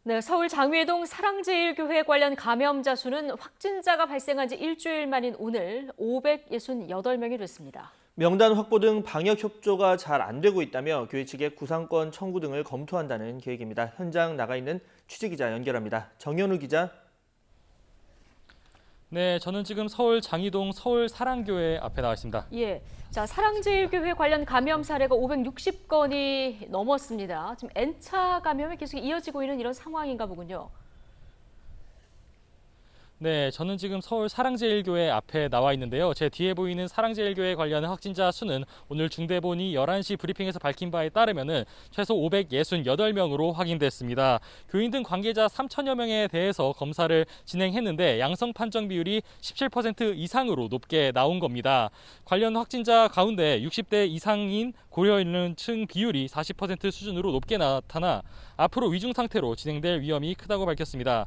네, 서울 장외동 사랑제일교회 관련 감염자 수는 확진자가 발생한 지 일주일 만인 오늘 568명이 됐습니다. 명단 확보 등 방역 협조가 잘 안 되고 있다며 교회 측의 구상권 청구 등을 검토한다는 계획입니다. 현장 나가 있는 취재기자 연결합니다. 정현우 기자. 네, 저는 지금 서울 장이동 서울사랑교회 앞에 나와 있습니다. 예, 자 사랑제일교회 관련 감염 사례가 560건이 넘었습니다. 지금 N차 감염이 계속 이어지고 있는 이런 상황인가 보군요. 네, 저는 지금 서울 사랑제일교회 앞에 나와 있는데요. 제 뒤에 보이는 사랑제일교회 관련 확진자 수는 오늘 중대본이 11시 브리핑에서 밝힌 바에 따르면 최소 568명으로 확인됐습니다. 교인 등 관계자 3천여 명에 대해서 검사를 진행했는데 양성 판정 비율이 17% 이상으로 높게 나온 겁니다. 관련 확진자 가운데 60대 이상인 고려연령층 비율이 40% 수준으로 높게 나타나 앞으로 위중 상태로 진행될 위험이 크다고 밝혔습니다.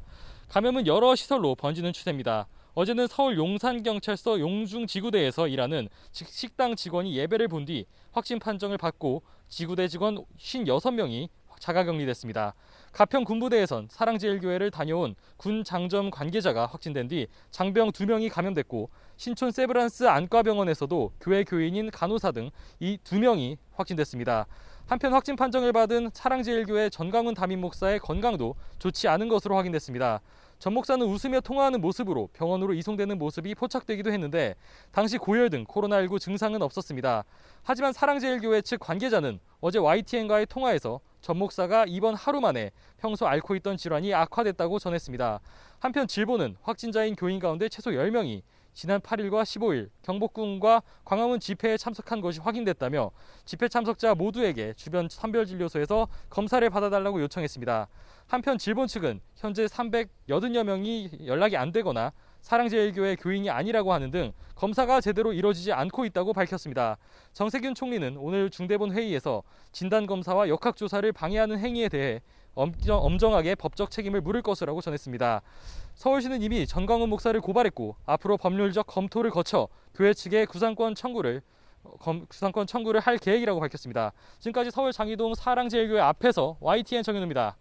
감염은 여러 시설로 번지는 추세입니다. 어제는 서울 용산경찰서 용중지구대에서 일하는 식당 직원이 예배를 본 뒤 확진 판정을 받고 지구대 직원 56명이 자가격리됐습니다. 가평 군부대에선 사랑제일교회를 다녀온 군 장점 관계자가 확진된 뒤 장병 2명이 감염됐고 신촌 세브란스 안과병원에서도 교회 교인인 간호사 등 이 2명이 확진됐습니다. 한편 확진 판정을 받은 사랑제일교회 전광훈 담임 목사의 건강도 좋지 않은 것으로 확인됐습니다. 전 목사는 웃으며 통화하는 모습으로 병원으로 이송되는 모습이 포착되기도 했는데 당시 고열 등 코로나19 증상은 없었습니다. 하지만 사랑제일교회 측 관계자는 어제 YTN과의 통화에서 전 목사가 이번 하루 만에 평소 앓고 있던 질환이 악화됐다고 전했습니다. 한편 질보는 확진자인 교인 가운데 최소 10명이 지난 8일과 15일 경복궁과 광화문 집회에 참석한 것이 확인됐다며 집회 참석자 모두에게 주변 선별진료소에서 검사를 받아달라고 요청했습니다. 한편 질본 측은 현재 380여 명이 연락이 안 되거나 사랑제일교회 교인이 아니라고 하는 등 검사가 제대로 이뤄지지 않고 있다고 밝혔습니다. 정세균 총리는 오늘 중대본 회의에서 진단검사와 역학조사를 방해하는 행위에 대해 엄정하게 법적 책임을 물을 것이라고 전했습니다. 서울시는 이미 전광훈 목사를 고발했고 앞으로 법률적 검토를 거쳐 교회 측에 구상권 청구를 할 계획이라고 밝혔습니다. 지금까지 서울 장이동 사랑제일교회 앞에서 YTN 정현우입니다.